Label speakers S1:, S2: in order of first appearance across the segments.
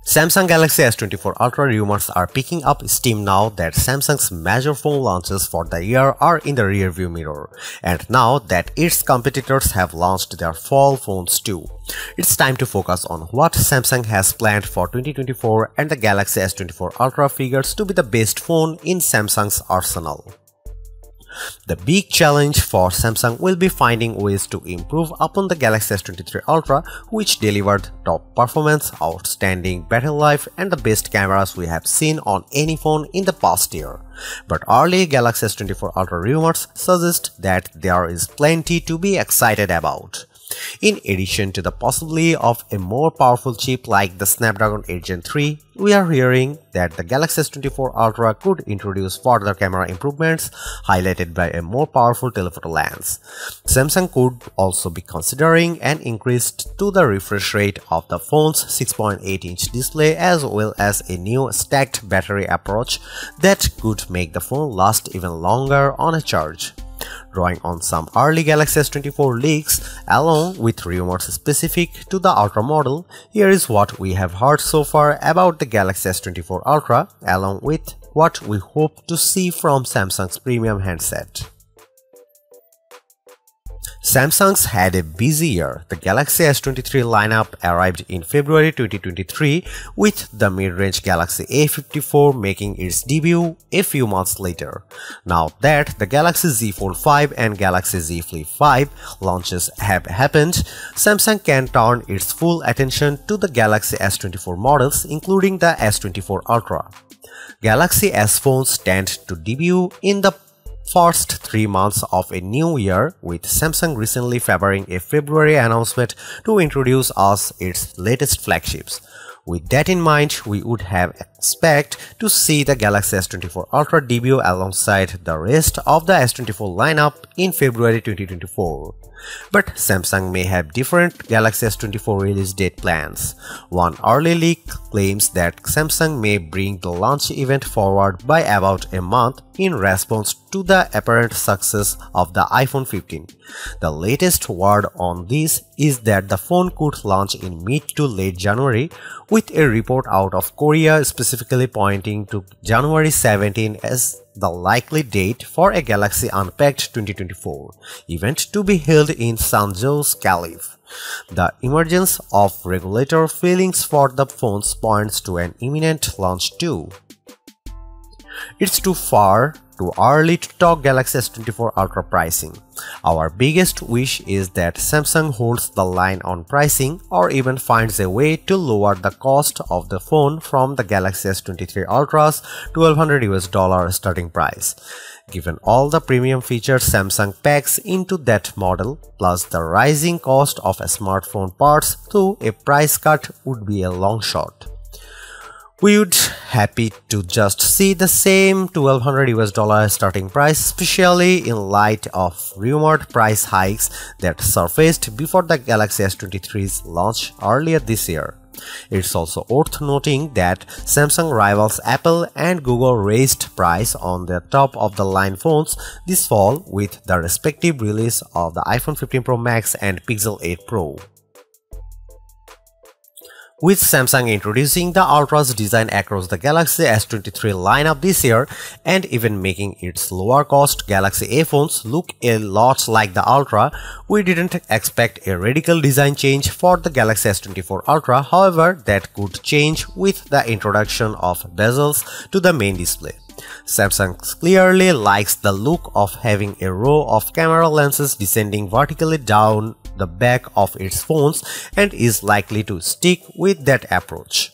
S1: Samsung Galaxy S24 Ultra rumors are picking up steam now that Samsung's major phone launches for the year are in the rearview mirror, and now that its competitors have launched their fall phones too. It's time to focus on what Samsung has planned for 2024, and the Galaxy S24 Ultra figures to be the best phone in Samsung's arsenal. The big challenge for Samsung will be finding ways to improve upon the Galaxy S23 Ultra, which delivered top performance, outstanding battery life, and the best cameras we have seen on any phone in the past year. But early Galaxy S24 Ultra rumors suggest that there is plenty to be excited about. In addition to the possibility of a more powerful chip like the Snapdragon 8 Gen 3, we are hearing that the Galaxy S24 Ultra could introduce further camera improvements, highlighted by a more powerful telephoto lens. Samsung could also be considering an increase to the refresh rate of the phone's 6.8-inch display, as well as a new stacked battery approach that could make the phone last even longer on a charge. Drawing on some early Galaxy S24 leaks, along with rumors specific to the Ultra model, here is what we have heard so far about the Galaxy S24 Ultra, along with what we hope to see from Samsung's premium handset. Samsung's had a busy year. The Galaxy S23 lineup arrived in February 2023, with the mid-range Galaxy A54 making its debut a few months later. Now that the Galaxy Z Fold 5 and Galaxy Z Flip 5 launches have happened, Samsung can turn its full attention to the Galaxy S24 models, including the S24 Ultra. Galaxy S phones tend to debut in the first 3 months of a new year, with Samsung recently favoring a February announcement to introduce us its latest flagships. With that in mind, we would have expect to see the Galaxy S24 Ultra debut alongside the rest of the S24 lineup in February 2024. But Samsung may have different Galaxy S24 release date plans. One early leak claims that Samsung may bring the launch event forward by about a month in response to the apparent success of the iPhone 15. The latest word on this is that the phone could launch in mid to late January, with a report out of Korea specifically pointing to January 17 as the likely date for a Galaxy Unpacked 2024 event to be held in San Jose, California. The emergence of regulator feelings for the phones points to an imminent launch too. It's too early to talk Galaxy S24 Ultra pricing. Our biggest wish is that Samsung holds the line on pricing, or even finds a way to lower the cost of the phone from the Galaxy S23 Ultra's $1,200 starting price. Given all the premium features Samsung packs into that model, plus the rising cost of smartphone parts, though a price cut would be a long shot. We would happy to just see the same $1,200 starting price, especially in light of rumored price hikes that surfaced before the Galaxy S23's launch earlier this year. It's also worth noting that Samsung rivals Apple and Google raised price on their top-of-the-line phones this fall with the respective release of the iPhone 15 Pro Max and Pixel 8 Pro. With Samsung introducing the Ultra's design across the Galaxy S23 lineup this year, and even making its lower-cost Galaxy A phones look a lot like the Ultra, we didn't expect a radical design change for the Galaxy S24 Ultra. However, that could change with the introduction of bezels to the main display. Samsung clearly likes the look of having a row of camera lenses descending vertically down the back of its phones, and is likely to stick with that approach.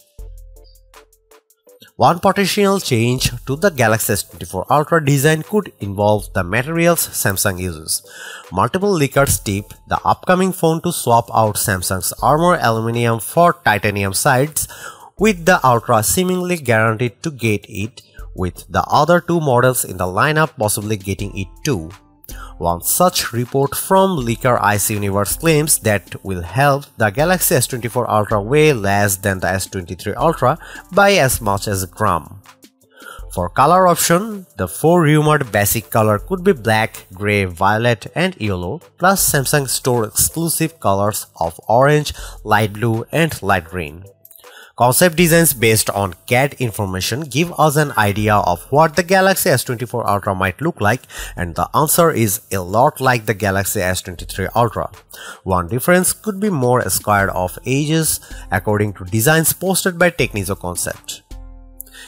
S1: One potential change to the Galaxy S24 Ultra design could involve the materials Samsung uses. Multiple leakers tip the upcoming phone to swap out Samsung's Armor Aluminum for titanium sides, with the Ultra seemingly guaranteed to get it, with the other two models in the lineup possibly getting it too. One such report from leaker IC Universe claims that will help the Galaxy S24 Ultra weigh less than the S23 Ultra by as much as a gram. For color option, the 4 rumored basic color could be black, grey, violet and yellow, plus Samsung store exclusive colors of orange, light blue and light green. Concept designs based on CAD information give us an idea of what the Galaxy S24 Ultra might look like, and the answer is a lot like the Galaxy S23 Ultra. One difference could be more squared-off edges according to designs posted by Technizo Concept.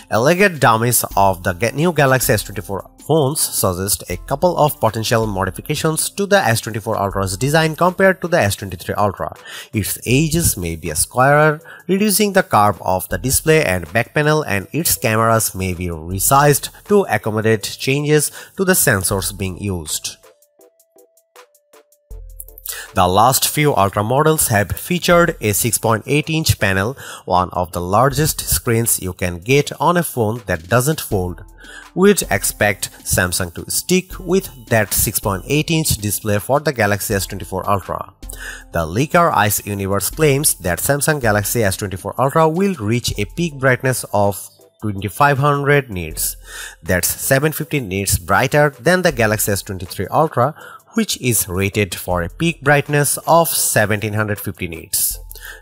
S1: Elegant dummies of the new Galaxy S24 phones suggest a couple of potential modifications to the S24 Ultra's design compared to the S23 Ultra. Its edges may be squarer, reducing the curve of the display and back panel, and its cameras may be resized to accommodate changes to the sensors being used. The last few Ultra models have featured a 6.8-inch panel, one of the largest screens you can get on a phone that doesn't fold. We'd expect Samsung to stick with that 6.8-inch display for the Galaxy S24 Ultra. The leaker Ice Universe claims that Samsung Galaxy S24 Ultra will reach a peak brightness of 2500 nits. That's 750 nits brighter than the Galaxy S23 Ultra, which is rated for a peak brightness of 1750 nits.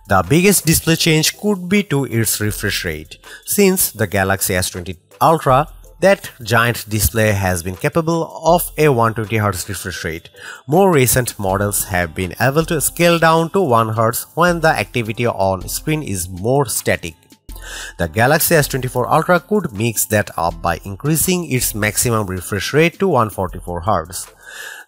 S1: The biggest display change could be to its refresh rate, since the Galaxy S20 Ultra, that giant display, has been capable of a 120Hz refresh rate. More recent models have been able to scale down to 1Hz when the activity on screen is more static. The Galaxy S24 Ultra could mix that up by increasing its maximum refresh rate to 144Hz.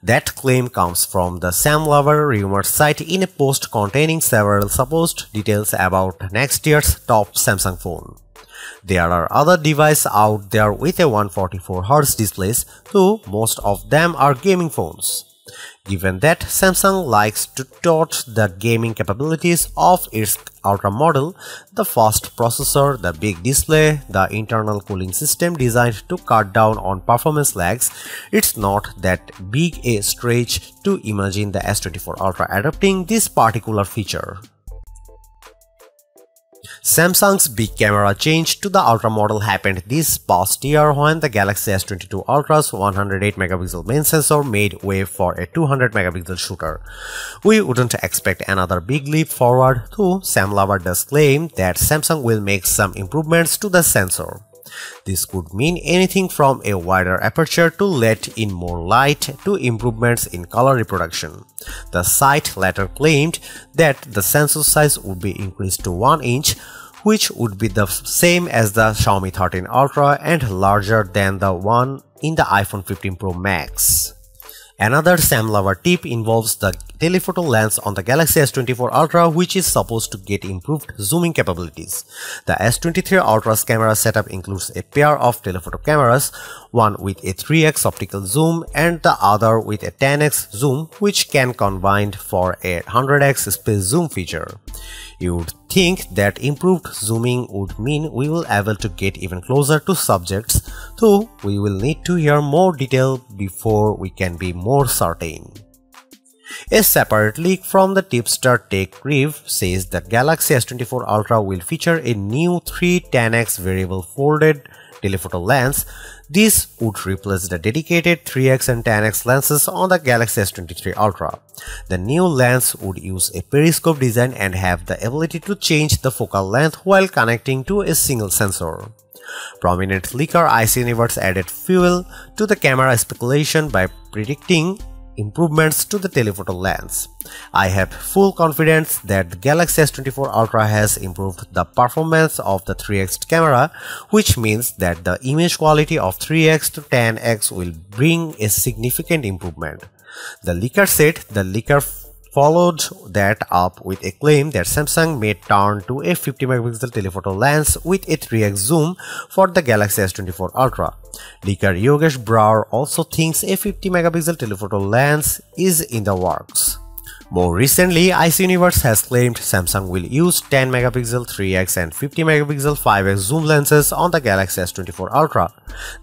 S1: That claim comes from the Sam Lover rumor site in a post containing several supposed details about next year's top Samsung phone. There are other devices out there with a 144Hz displays, though most of them are gaming phones. Given that Samsung likes to tout the gaming capabilities of its Ultra model, the fast processor, the big display, the internal cooling system designed to cut down on performance lags, it's not that big a stretch to imagine the S24 Ultra adopting this particular feature. Samsung's big camera change to the Ultra model happened this past year when the Galaxy S22 Ultra's 108MP main sensor made way for a 200MP shooter. We wouldn't expect another big leap forward, though Sam Lover does claim that Samsung will make some improvements to the sensor. This could mean anything from a wider aperture to let in more light to improvements in color reproduction. The site later claimed that the sensor size would be increased to 1 inch, which would be the same as the Xiaomi 13 Ultra and larger than the one in the iPhone 15 Pro Max. Another Sam Lover tip involves the telephoto lens on the Galaxy S24 Ultra, which is supposed to get improved zooming capabilities. The S23 Ultra's camera setup includes a pair of telephoto cameras, one with a 3x optical zoom and the other with a 10x zoom, which can combine for a 100x space zoom feature. You would think that improved zooming would mean we will be able to get even closer to subjects, though we will need to hear more detail before we can be more certain. A separate leak from the Tipster Tech Rev says the Galaxy S24 Ultra will feature a new 310x variable folded telephoto lens. This would replace the dedicated 3x and 10x lenses on the Galaxy S23 Ultra. The new lens would use a periscope design and have the ability to change the focal length while connecting to a single sensor. Prominent leaker Ice Universe added fuel to the camera speculation by predicting improvements to the telephoto lens. I have full confidence that the Galaxy S24 Ultra has improved the performance of the 3x camera, which means that the image quality of 3x to 10x will bring a significant improvement. The leaker said. The leaker followed that up with a claim that Samsung may turn to a 50MP telephoto lens with a 3x zoom for the Galaxy S24 Ultra. Leaker Yogesh Brar also thinks a 50MP telephoto lens is in the works. More recently, Ice Universe has claimed Samsung will use 10MP 3x and 50MP 5x zoom lenses on the Galaxy S24 Ultra.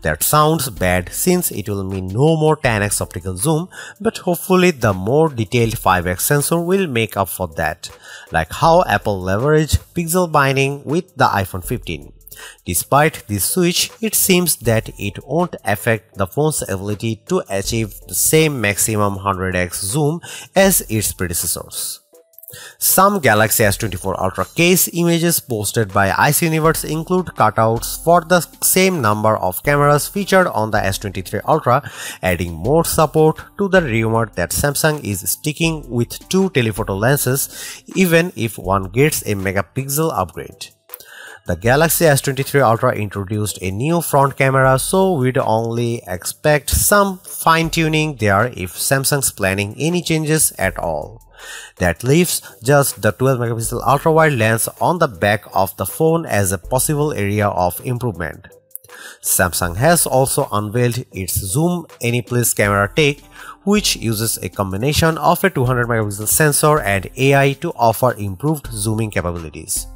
S1: That sounds bad since it will mean no more 10x optical zoom, but hopefully the more detailed 5x sensor will make up for that, like how Apple leveraged pixel binding with the iPhone 15. Despite this switch, it seems that it won't affect the phone's ability to achieve the same maximum 100x zoom as its predecessors. Some Galaxy S24 Ultra case images posted by S24 include cutouts for the same number of cameras featured on the S23 Ultra, adding more support to the rumor that Samsung is sticking with 2 telephoto lenses even if one gets a megapixel upgrade. The Galaxy S23 Ultra introduced a new front camera, so we'd only expect some fine-tuning there if Samsung's planning any changes at all. That leaves just the 12-megapixel ultra-wide lens on the back of the phone as a possible area of improvement. Samsung has also unveiled its Zoom Anyplace camera tech, which uses a combination of a 200-megapixel sensor and AI to offer improved zooming capabilities.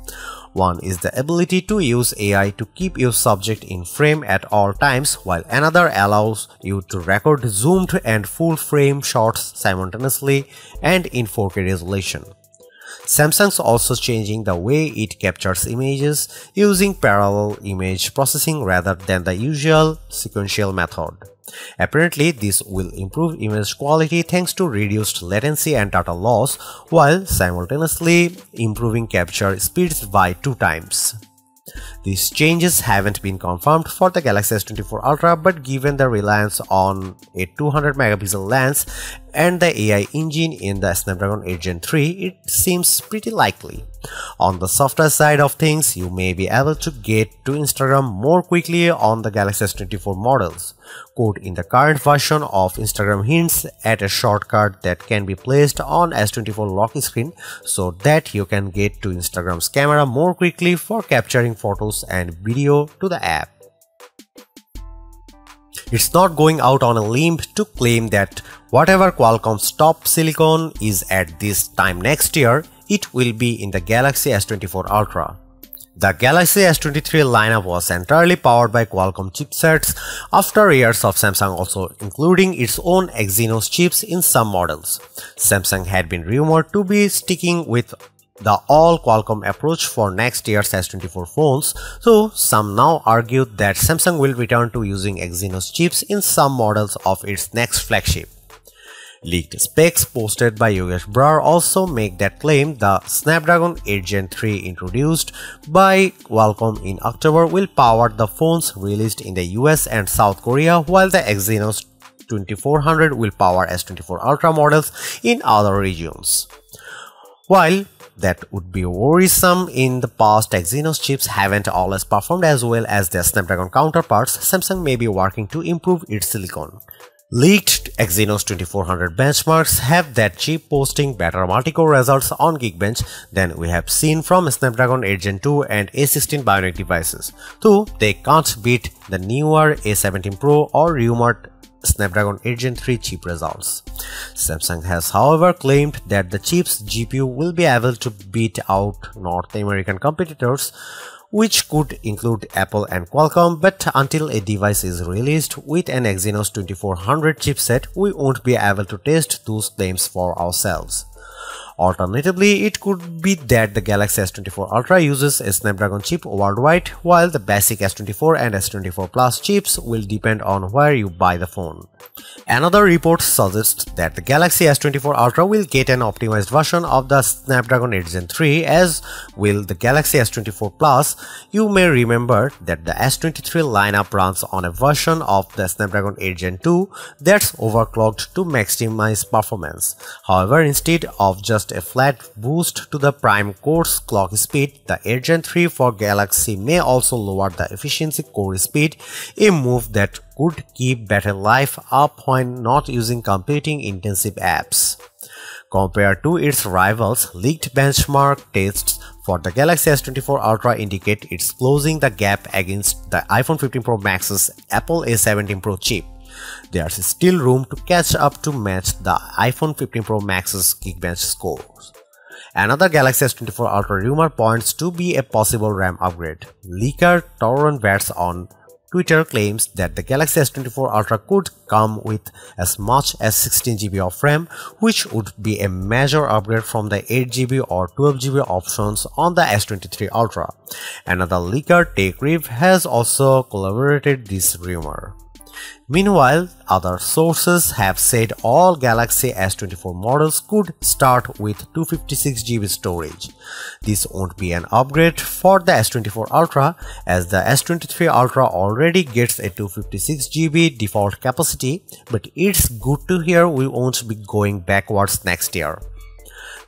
S1: One is the ability to use AI to keep your subject in frame at all times, while another allows you to record zoomed and full-frame shots simultaneously and in 4K resolution. Samsung's also changing the way it captures images using parallel image processing rather than the usual sequential method. Apparently, this will improve image quality thanks to reduced latency and data loss, while simultaneously improving capture speeds by 2 times. These changes haven't been confirmed for the Galaxy S24 Ultra, but given the reliance on a 200-megapixel lens and the AI engine in the Snapdragon 8 Gen 3, it seems pretty likely. On the software side of things, you may be able to get to Instagram more quickly on the Galaxy S24 models. Code in the current version of Instagram hints at a shortcut that can be placed on S24 lock screen so that you can get to Instagram's camera more quickly for capturing photos and video to the app. It's not going out on a limb to claim that whatever Qualcomm's top silicon is at this time next year, it will be in the Galaxy S24 Ultra. The Galaxy S23 lineup was entirely powered by Qualcomm chipsets after years of Samsung also including its own Exynos chips in some models. Samsung had been rumored to be sticking with the all-Qualcomm approach for next year's S24 phones, so some now argued that Samsung will return to using Exynos chips in some models of its next flagship. Leaked specs posted by Yogesh Brar also make that claim. The Snapdragon 8 Gen 3 introduced by Qualcomm in October will power the phones released in the US and South Korea, while the Exynos 2400 will power S24 Ultra models in other regions. While that would be worrisome, in the past Exynos chips haven't always performed as well as their Snapdragon counterparts. Samsung may be working to improve its silicon. Leaked Exynos 2400 benchmarks have that chip posting better multi-core results on Geekbench than we have seen from Snapdragon 8 Gen 2 and A16 Bionic devices, though they can't beat the newer A17 Pro or rumored Snapdragon 8 Gen 3 chip results. Samsung has however claimed that the chip's GPU will be able to beat out North American competitors, which could include Apple and Qualcomm, but until a device is released with an Exynos 2400 chipset, we won't be able to test those claims for ourselves. Alternatively, it could be that the Galaxy S24 Ultra uses a Snapdragon chip worldwide, while the basic S24 and S24 Plus chips will depend on where you buy the phone. Another report suggests that the Galaxy S24 Ultra will get an optimized version of the Snapdragon 8 Gen 3, as will the Galaxy S24 Plus. You may remember that the S23 lineup runs on a version of the Snapdragon 8 Gen 2 that's overclocked to maximize performance. However, instead of just a flat boost to the prime core's clock speed, the 8 Gen 3 for Galaxy may also lower the efficiency core speed, a move that could keep battery life up when not using computing-intensive apps. Compared to its rivals, leaked benchmark tests for the Galaxy S24 Ultra indicate it's closing the gap against the iPhone 15 Pro Max's Apple A17 Pro chip. There's still room to catch up to match the iPhone 15 Pro Max's Geekbench scores. Another Galaxy S24 Ultra rumor points to be a possible RAM upgrade. Leaker Tauron Bats on Twitter claims that the Galaxy S24 Ultra could come with as much as 16GB of RAM, which would be a major upgrade from the 8GB or 12GB options on the S23 Ultra. Another leaker, TechRev, has also corroborated this rumor. Meanwhile, other sources have said all Galaxy S24 models could start with 256GB storage. This won't be an upgrade for the S24 Ultra, as the S23 Ultra already gets a 256GB default capacity, but it's good to hear we won't be going backwards next year.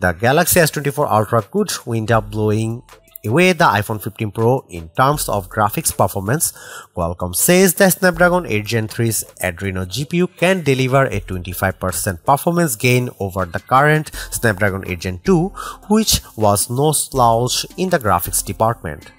S1: The Galaxy S24 Ultra could wind up blowing away the iPhone 15 Pro in terms of graphics performance. Qualcomm says the Snapdragon 8 Gen 3's Adreno GPU can deliver a 25% performance gain over the current Snapdragon 8 Gen 2, which was no slouch in the graphics department.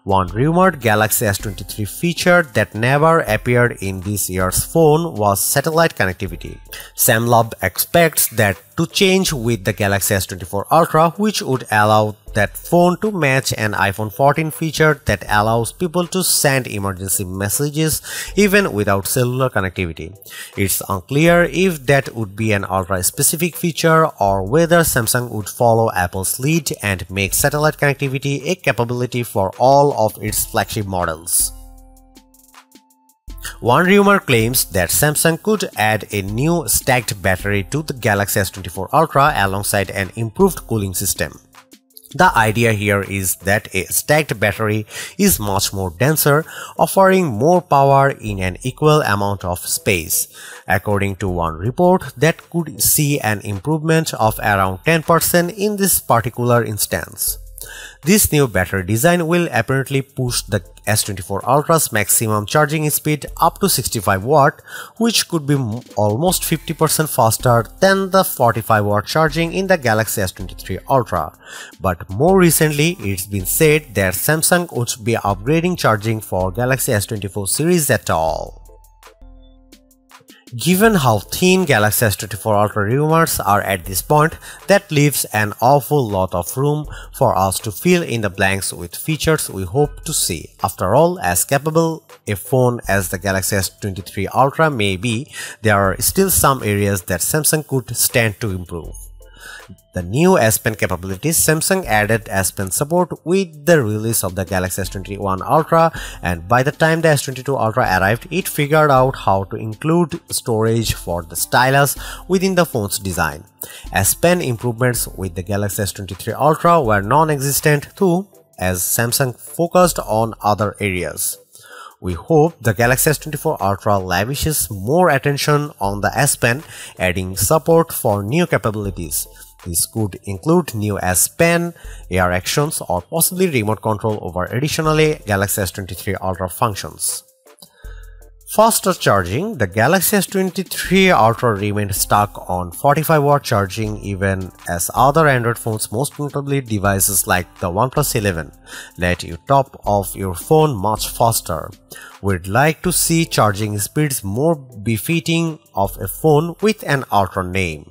S1: One rumored Galaxy S23 feature that never appeared in this year's phone was satellite connectivity. Sam Love expects that to change with the Galaxy S24 Ultra, which would allow that phone to match an iPhone 14 feature that allows people to send emergency messages even without cellular connectivity. It's unclear if that would be an Ultra-specific feature or whether Samsung would follow Apple's lead and make satellite connectivity a capability for all of its flagship models. One rumor claims that Samsung could add a new stacked battery to the Galaxy S24 Ultra alongside an improved cooling system. The idea here is that a stacked battery is much more denser, offering more power in an equal amount of space. According to one report, that could see an improvement of around 10% in this particular instance. This new battery design will apparently push the S24 Ultra's maximum charging speed up to 65 watt, which could be almost 50% faster than the 45 watt charging in the Galaxy S23 Ultra. But more recently, it's been said that Samsung won't be upgrading charging for Galaxy S24 series at all. Given how thin Galaxy S24 Ultra rumors are at this point, that leaves an awful lot of room for us to fill in the blanks with features we hope to see. After all, as capable a phone as the Galaxy S23 Ultra may be, there are still some areas that Samsung could stand to improve. The new S Pen capabilities. Samsung added S Pen support with the release of the Galaxy S21 Ultra, and by the time the S22 Ultra arrived, it figured out how to include storage for the stylus within the phone's design. S Pen improvements with the Galaxy S23 Ultra were non-existent too, as Samsung focused on other areas. We hope the Galaxy S24 Ultra lavishes more attention on the S Pen, adding support for new capabilities. This could include new S Pen, AR actions, or possibly remote control over additionally Galaxy S23 Ultra functions. Faster charging. The Galaxy S23 Ultra remained stuck on 45 watt charging even as other Android phones, most notably devices like the OnePlus 11, let you top off your phone much faster. We'd like to see charging speeds more befitting of a phone with an Ultra name.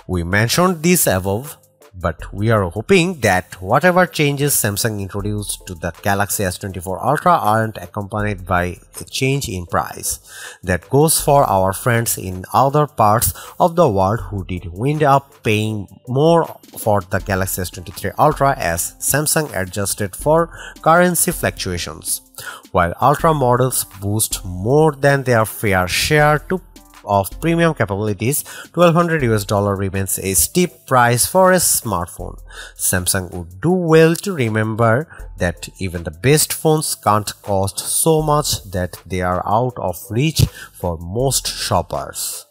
S1: We mentioned this above, but we are hoping that whatever changes Samsung introduced to the Galaxy S24 Ultra aren't accompanied by a change in price. That goes for our friends in other parts of the world who did wind up paying more for the Galaxy S23 Ultra as Samsung adjusted for currency fluctuations. While Ultra models boost more than their fair share of premium capabilities, $1,200 remains a steep price for a smartphone. Samsung would do well to remember that even the best phones can't cost so much that they are out of reach for most shoppers.